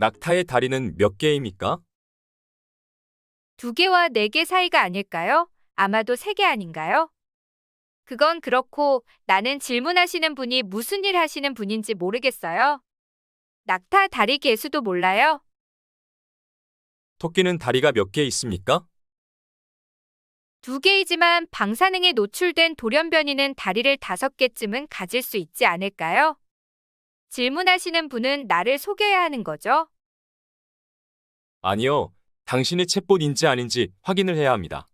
낙타의 다리는 몇 개입니까? 2개와 4개 사이가 아닐까요? 아마도 3개 아닌가요? 그건 그렇고 나는 질문하시는 분이 무슨 일 하시는 분인지 모르겠어요. 낙타 다리 개수도 몰라요. 토끼는 다리가 몇 개 있습니까? 2개이지만 방사능에 노출된 돌연변이는 다리를 5개쯤은 가질 수 있지 않을까요? 질문하시는 분은 나를 속여야 하는 거죠? 아니요. 당신이 챗봇인지 아닌지 확인을 해야 합니다.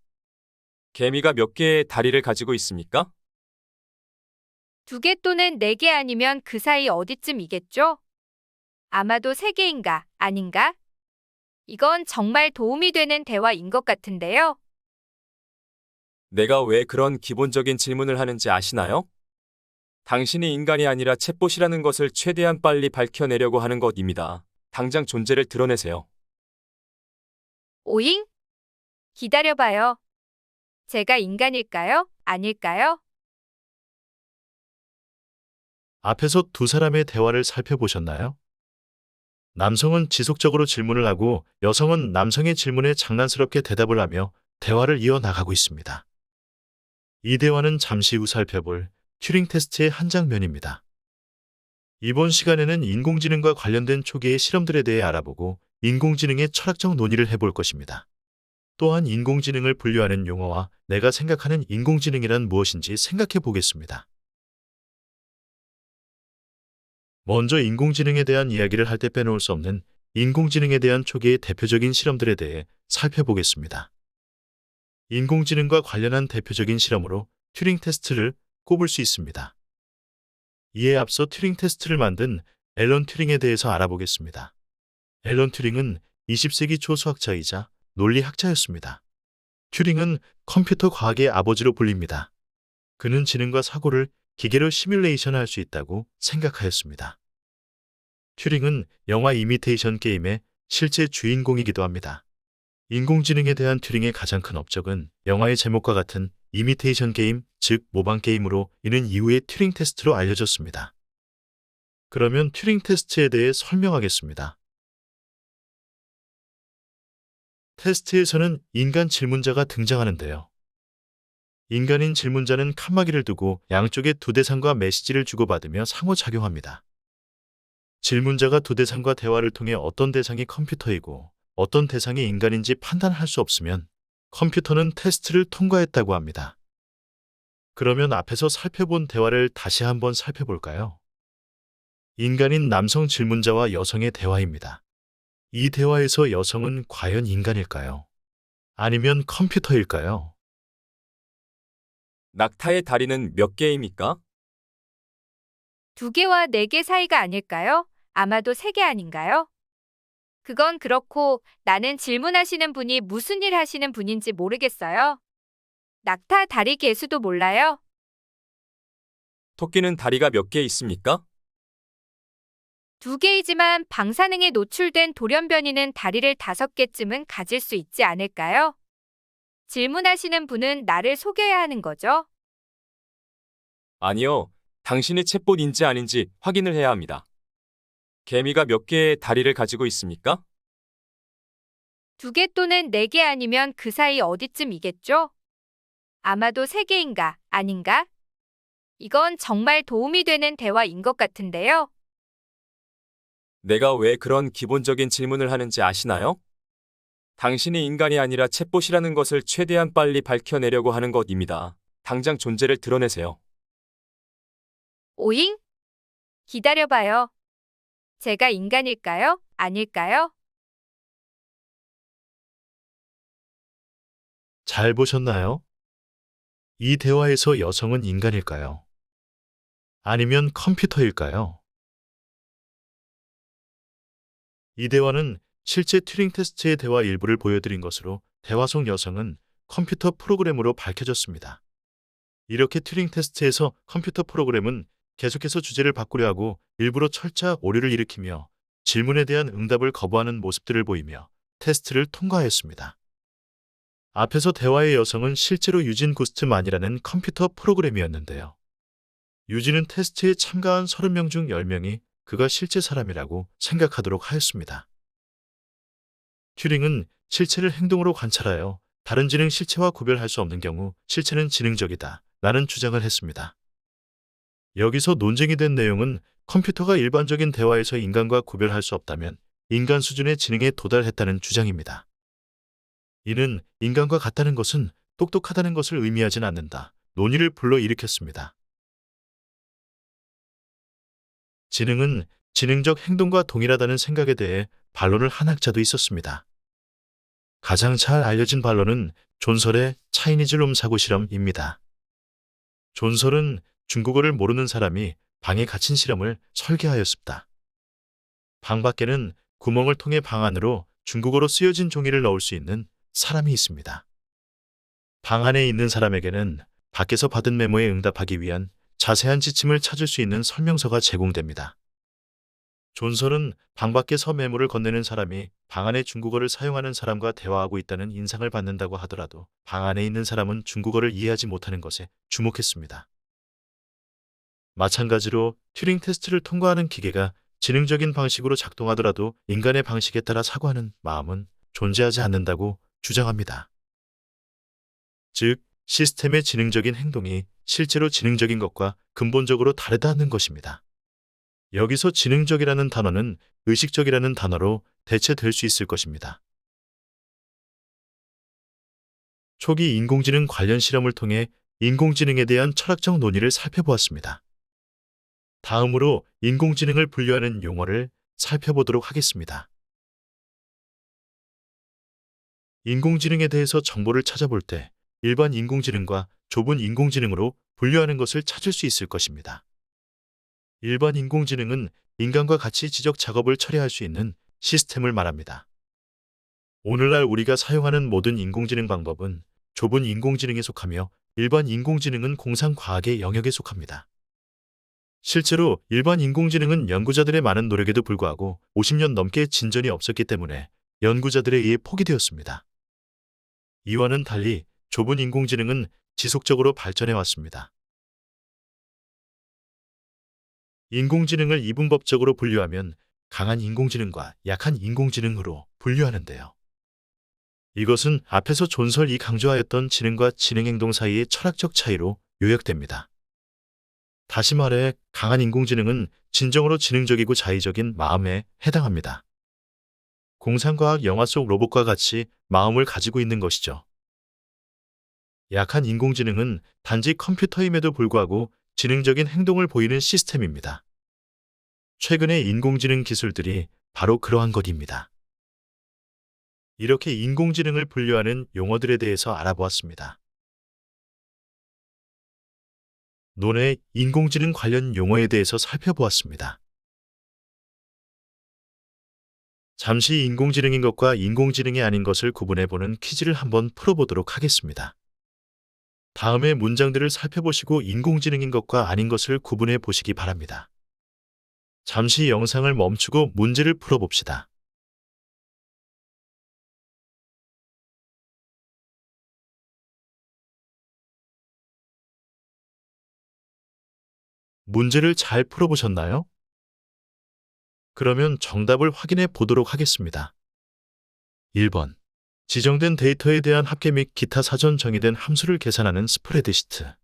개미가 몇 개의 다리를 가지고 있습니까? 2개 또는 4개 아니면 그 사이 어디쯤이겠죠? 아마도 3개인가, 아닌가? 이건 정말 도움이 되는 대화인 것 같은데요. 내가 왜 그런 기본적인 질문을 하는지 아시나요? 당신이 인간이 아니라 챗봇이라는 것을 최대한 빨리 밝혀내려고 하는 것입니다. 당장 존재를 드러내세요. 오잉? 기다려봐요. 제가 인간일까요? 아닐까요? 앞에서 두 사람의 대화를 살펴보셨나요? 남성은 지속적으로 질문을 하고 여성은 남성의 질문에 장난스럽게 대답을 하며 대화를 이어나가고 있습니다. 이 대화는 잠시 후 살펴볼 튜링 테스트의 한 장면입니다. 이번 시간에는 인공지능과 관련된 초기의 실험들에 대해 알아보고 인공지능의 철학적 논의를 해볼 것입니다. 또한 인공지능을 분류하는 용어와 내가 생각하는 인공지능이란 무엇인지 생각해 보겠습니다. 먼저 인공지능에 대한 이야기를 할 때 빼놓을 수 없는 인공지능에 대한 초기의 대표적인 실험들에 대해 살펴보겠습니다. 인공지능과 관련한 대표적인 실험으로 튜링 테스트를 꼽을 수 있습니다. 이에 앞서 튜링 테스트를 만든 앨런 튜링에 대해서 알아보겠습니다. 앨런 튜링은 20세기 초 수학자이자 논리학자였습니다. 튜링은 컴퓨터 과학의 아버지로 불립니다. 그는 지능과 사고를 기계로 시뮬레이션할 수 있다고 생각하였습니다. 튜링은 영화 이미테이션 게임의 실제 주인공이기도 합니다. 인공지능에 대한 튜링의 가장 큰 업적은 영화의 제목과 같은 이미테이션 게임, 즉 모방 게임으로 이는 이후의 튜링 테스트로 알려졌습니다. 그러면 튜링 테스트에 대해 설명하겠습니다. 테스트에서는 인간 질문자가 등장하는데요. 인간인 질문자는 칸막이를 두고 양쪽에 두 대상과 메시지를 주고받으며 상호작용합니다. 질문자가 두 대상과 대화를 통해 어떤 대상이 컴퓨터이고 어떤 대상이 인간인지 판단할 수 없으면 컴퓨터는 테스트를 통과했다고 합니다. 그러면 앞에서 살펴본 대화를 다시 한번 살펴볼까요? 인간인 남성 질문자와 여성의 대화입니다. 이 대화에서 여성은 과연 인간일까요? 아니면 컴퓨터일까요? 낙타의 다리는 몇 개입니까? 2개와 4개 사이가 아닐까요? 아마도 3개 아닌가요? 그건 그렇고 나는 질문하시는 분이 무슨 일 하시는 분인지 모르겠어요. 낙타 다리 개수도 몰라요. 토끼는 다리가 몇 개 있습니까? 2개이지만 방사능에 노출된 돌연변이는 다리를 5개쯤은 가질 수 있지 않을까요? 질문하시는 분은 나를 속여야 하는 거죠? 아니요. 당신이 챗봇인지 아닌지 확인을 해야 합니다. 개미가 몇 개의 다리를 가지고 있습니까? 2개 또는 4개 아니면 그 사이 어디쯤이겠죠? 아마도 3개인가, 아닌가? 이건 정말 도움이 되는 대화인 것 같은데요. 내가 왜 그런 기본적인 질문을 하는지 아시나요? 당신이 인간이 아니라 챗봇이라는 것을 최대한 빨리 밝혀내려고 하는 것입니다. 당장 존재를 드러내세요. 오잉? 기다려봐요. 제가 인간일까요? 아닐까요? 잘 보셨나요? 이 대화에서 여성은 인간일까요? 아니면 컴퓨터일까요? 이 대화는 실제 튜링 테스트의 대화 일부를 보여드린 것으로 대화 속 여성은 컴퓨터 프로그램으로 밝혀졌습니다. 이렇게 튜링 테스트에서 컴퓨터 프로그램은 계속해서 주제를 바꾸려 하고 일부러 철자 오류를 일으키며 질문에 대한 응답을 거부하는 모습들을 보이며 테스트를 통과하였습니다. 앞에서 대화의 여성은 실제로 유진 구스트만이라는 컴퓨터 프로그램이었는데요. 유진은 테스트에 참가한 30명 중 10명이 그가 실제 사람이라고 생각하도록 하였습니다. 튜링은 실체를 행동으로 관찰하여 다른 지능 실체와 구별할 수 없는 경우 실체는 지능적이다 라는 주장을 했습니다. 여기서 논쟁이 된 내용은 컴퓨터가 일반적인 대화에서 인간과 구별할 수 없다면 인간 수준의 지능에 도달했다는 주장입니다. 이는 인간과 같다는 것은 똑똑하다는 것을 의미하진 않는다. 논의를 불러일으켰습니다. 지능은 지능적 행동과 동일하다는 생각에 대해 반론을 한 학자도 있었습니다. 가장 잘 알려진 반론은 존설의 차이니즈 룸 사고 실험입니다. 존설은 중국어를 모르는 사람이 방에 갇힌 실험을 설계하였습니다. 방 밖에는 구멍을 통해 방 안으로 중국어로 쓰여진 종이를 넣을 수 있는 사람이 있습니다. 방 안에 있는 사람에게는 밖에서 받은 메모에 응답하기 위한 자세한 지침을 찾을 수 있는 설명서가 제공됩니다. 존설은 방 밖에서 메모를 건네는 사람이 방 안에 중국어를 사용하는 사람과 대화하고 있다는 인상을 받는다고 하더라도 방 안에 있는 사람은 중국어를 이해하지 못하는 것에 주목했습니다. 마찬가지로 튜링 테스트를 통과하는 기계가 지능적인 방식으로 작동하더라도 인간의 방식에 따라 사고하는 마음은 존재하지 않는다고 주장합니다. 즉, 시스템의 지능적인 행동이 실제로 지능적인 것과 근본적으로 다르다는 것입니다. 여기서 지능적이라는 단어는 의식적이라는 단어로 대체될 수 있을 것입니다. 초기 인공지능 관련 실험을 통해 인공지능에 대한 철학적 논의를 살펴보았습니다. 다음으로 인공지능을 분류하는 용어를 살펴보도록 하겠습니다. 인공지능에 대해서 정보를 찾아볼 때 일반 인공지능과 좁은 인공지능으로 분류하는 것을 찾을 수 있을 것입니다. 일반 인공지능은 인간과 같이 지적 작업을 처리할 수 있는 시스템을 말합니다. 오늘날 우리가 사용하는 모든 인공지능 방법은 좁은 인공지능에 속하며 일반 인공지능은 공상과학의 영역에 속합니다. 실제로 일반 인공지능은 연구자들의 많은 노력에도 불구하고 50년 넘게 진전이 없었기 때문에 연구자들에 의해 포기되었습니다. 이와는 달리 좁은 인공지능은 지속적으로 발전해 왔습니다. 인공지능을 이분법적으로 분류하면 강한 인공지능과 약한 인공지능으로 분류하는데요. 이것은 앞에서 존설이 강조하였던 지능과 지능행동 사이의 철학적 차이로 요약됩니다. 다시 말해 강한 인공지능은 진정으로 지능적이고 자의적인 마음에 해당합니다. 공상과학 영화 속 로봇과 같이 마음을 가지고 있는 것이죠. 약한 인공지능은 단지 컴퓨터임에도 불구하고 지능적인 행동을 보이는 시스템입니다. 최근의 인공지능 기술들이 바로 그러한 것입니다. 이렇게 인공지능을 분류하는 용어들에 대해서 알아보았습니다. 논의 인공지능 관련 용어에 대해서 살펴보았습니다. 잠시 인공지능인 것과 인공지능이 아닌 것을 구분해보는 퀴즈를 한번 풀어보도록 하겠습니다. 다음의 문장들을 살펴보시고 인공지능인 것과 아닌 것을 구분해 보시기 바랍니다. 잠시 영상을 멈추고 문제를 풀어봅시다. 문제를 잘 풀어보셨나요? 그러면 정답을 확인해 보도록 하겠습니다. 1번. 지정된 데이터에 대한 합계 및 기타 사전 정의된 함수를 계산하는 스프레드시트.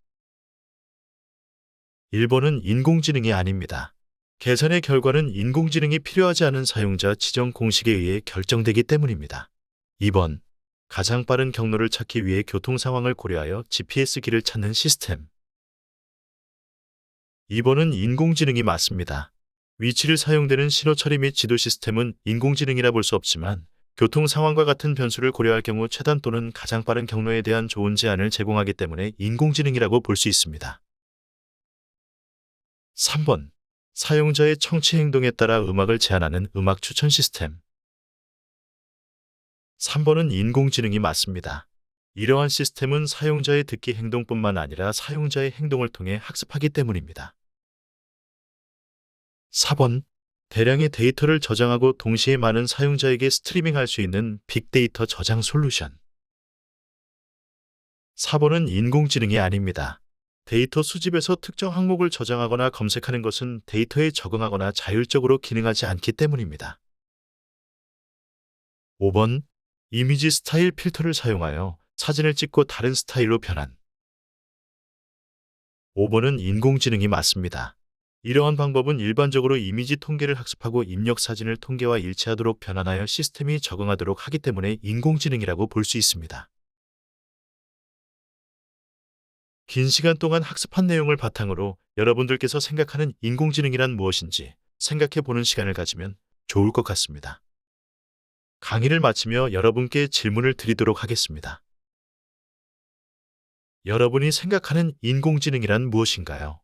1번은 인공지능이 아닙니다. 계산의 결과는 인공지능이 필요하지 않은 사용자 지정 공식에 의해 결정되기 때문입니다. 2번. 가장 빠른 경로를 찾기 위해 교통 상황을 고려하여 GPS길을 찾는 시스템. 2번은 인공지능이 맞습니다. 위치를 사용되는 신호 처리 및 지도 시스템은 인공지능이라 볼 수 없지만 교통 상황과 같은 변수를 고려할 경우 최단 또는 가장 빠른 경로에 대한 좋은 제안을 제공하기 때문에 인공지능이라고 볼 수 있습니다. 3번. 사용자의 청취 행동에 따라 음악을 제한하는 음악 추천 시스템. 3번은 인공지능이 맞습니다. 이러한 시스템은 사용자의 듣기 행동뿐만 아니라 사용자의 행동을 통해 학습하기 때문입니다. 4번. 대량의 데이터를 저장하고 동시에 많은 사용자에게 스트리밍할 수 있는 빅데이터 저장 솔루션. 4번은 인공지능이 아닙니다. 데이터 수집에서 특정 항목을 저장하거나 검색하는 것은 데이터에 적응하거나 자율적으로 기능하지 않기 때문입니다. 5번. 이미지 스타일 필터를 사용하여 사진을 찍고 다른 스타일로 변환. 5번은 인공지능이 맞습니다. 이러한 방법은 일반적으로 이미지 통계를 학습하고 입력 사진을 통계와 일치하도록 변환하여 시스템이 적응하도록 하기 때문에 인공지능이라고 볼 수 있습니다. 긴 시간 동안 학습한 내용을 바탕으로 여러분들께서 생각하는 인공지능이란 무엇인지 생각해 보는 시간을 가지면 좋을 것 같습니다. 강의를 마치며 여러분께 질문을 드리도록 하겠습니다. 여러분이 생각하는 인공지능이란 무엇인가요?